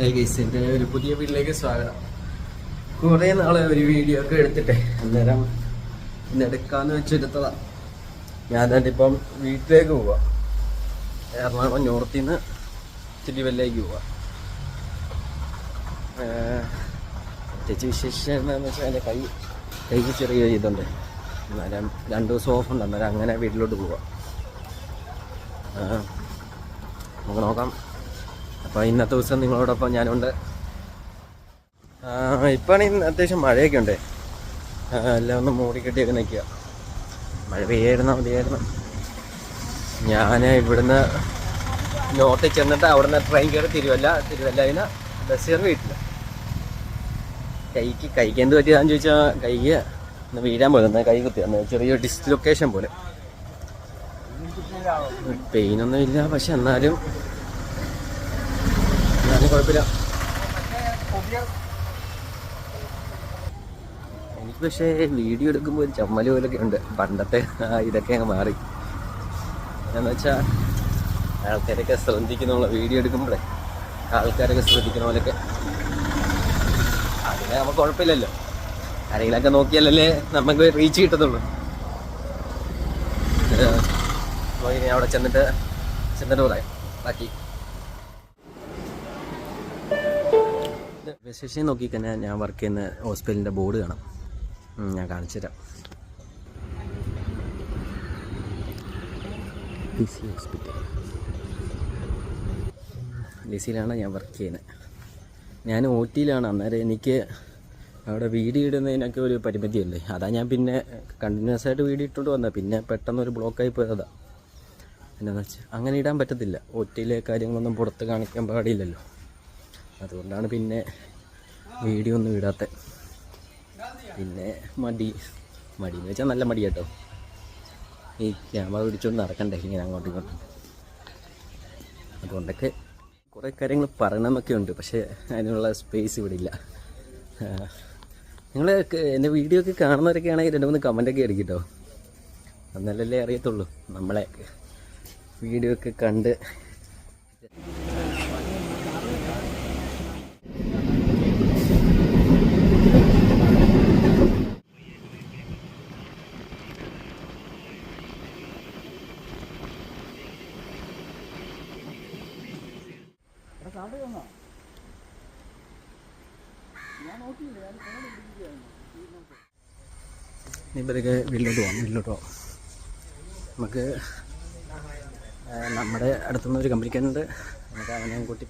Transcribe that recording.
ഗൈസിന്റെ ഒരു പുതിയ വീട്ടിലേക്ക് സ്വാഗതം. കുറേ നാളെ ഒരു വീഡിയോ ഒക്കെ എടുത്തിട്ടേ അന്നേരം ഇന്ന് എടുക്കാന്ന് വെച്ചെടുത്തതാ. ഞാൻ ഇപ്പം വീട്ടിലേക്ക് പോവാ. എറണാകുളം നോർത്തിൽ നിന്ന് തിരുവല്ലയ്ക്ക് പോവാ. ചേച്ചി വിശേഷം എന്താണെന്ന് വെച്ചാൽ എൻ്റെ കൈക്ക് ചെറിയ ഇതുണ്ട്. അന്നേരം 2 ദിവസം ഓഫ് ഉണ്ട്. അന്നേരം അങ്ങനെ വീട്ടിലോട്ട് പോവാം. നമുക്ക് നോക്കാം. അപ്പോൾ ഇന്നത്തെ ദിവസം നിങ്ങളോടൊപ്പം ഞാനുണ്ട്. ഇപ്പം ഇന്ന് അത്യാവശ്യം മഴയൊക്കെ ഉണ്ട്. എല്ലാം ഒന്ന് മൂടിക്കെട്ടിയൊക്കെ നിൽക്കുക. മഴ പെയ്യായിരുന്നാൽ മതിയായിരുന്നു. ഞാൻ ഇവിടുന്ന് നോർത്തിൽ ചെന്നിട്ട് അവിടുന്ന് ട്രെയിൻ കയറി തിരുവല്ലയിൽ ബസ് കയറി വീട്ടിൽ. കൈക്ക് എന്ത് പറ്റിയതാണെന്ന് ചോദിച്ചാൽ കൈക്ക് ഒന്ന് വീഴാൻ പോലെ കൈ കുത്തി വന്ന് ചെറിയൊരു ഡിസ്ലൊക്കേഷൻ പോലെ. പെയിനൊന്നും ഇല്ല, പക്ഷെ എന്നാലും കുഴപ്പമില്ല. എനിക്ക് പക്ഷേ വീഡിയോ എടുക്കുമ്പോൾ ഒരു ചമ്മൽ പോലൊക്കെ ഉണ്ട്. പണ്ടത്തെ ഇതൊക്കെ അങ്ങ് മാറി. എന്താണെന്ന് വെച്ചാൽ ആൾക്കാരൊക്കെ ശ്രദ്ധിക്കുന്ന വീഡിയോ എടുക്കുമ്പോഴേ ആൾക്കാരൊക്കെ ശ്രദ്ധിക്കുന്ന പോലൊക്കെ അതിനെ നമുക്ക് കുഴപ്പമില്ലല്ലോ. ആരെങ്കിലൊക്കെ നോക്കിയാലല്ലേ നമുക്ക് റീച്ച് കിട്ടത്തുള്ളൂ. ഇനി അവിടെ ചെന്നിട്ട് പറയാം ബാക്കി. വിശേഷം നോക്കിക്കഴിഞ്ഞാൽ ഞാൻ വർക്ക് ചെയ്യുന്ന ഹോസ്പിറ്റലിൻ്റെ ബോർഡ് കാണാം. ഞാൻ കാണിച്ചു തരാം. DC ഹോസ്പിറ്റൽ, DCയിലാണ് ഞാൻ വർക്ക് ചെയ്യുന്നത്. ഞാൻ OTയിലാണ്. അന്നേരം എനിക്ക് അവിടെ വീഡിയോ ഇടുന്നതിനൊക്കെ ഒരു പരിമിതിയല്ലേ. അതാ ഞാൻ പിന്നെ കണ്ടിന്യൂസ് ആയിട്ട് വീഡിയോ ഇട്ടുകൊണ്ട് വന്നത്. പിന്നെ പെട്ടെന്നൊരു ബ്ലോക്കായി പോയതാണ്. എന്താണെന്ന് വെച്ചാൽ അങ്ങനെ ഇടാൻ പറ്റത്തില്ല. OTയിലെ കാര്യങ്ങളൊന്നും പുറത്ത് കാണിക്കാൻ പാടില്ലല്ലോ. അതുകൊണ്ടാണ് പിന്നെ വീഡിയോ ഒന്നും ഇടാത്തത്. പിന്നെ മടിയെന്ന് വെച്ചാൽ നല്ല മടി കേട്ടോ. ഈ ക്യാമറ പിടിച്ചുകൊണ്ട് നടക്കണ്ടേ ഇങ്ങനെ അങ്ങോട്ടും ഇങ്ങോട്ടും. അതുകൊണ്ടൊക്കെ കുറേ കാര്യങ്ങൾ പറയണമെന്നൊക്കെ ഉണ്ട്, പക്ഷേ അതിനുള്ള സ്പേസ് ഇവിടെ ഇല്ല. നിങ്ങൾ എൻ്റെ വീഡിയോ ഒക്കെ കാണുന്നവരൊക്കെ ആണെങ്കിൽ 2-3 കമൻറ്റൊക്കെ അടിക്കട്ടോ. എന്നാലല്ലേ അറിയത്തുള്ളൂ നമ്മളെ വീഡിയോ ഒക്കെ കണ്ട്. ഇവരൊക്കെ വീട്ടിലോട്ട് പോകാം. നമുക്ക് നമ്മുടെ അടുത്തുനിന്നൊരു കമ്പനിക്കാരുണ്ട്. നമുക്ക് അവനെ കൂട്ടി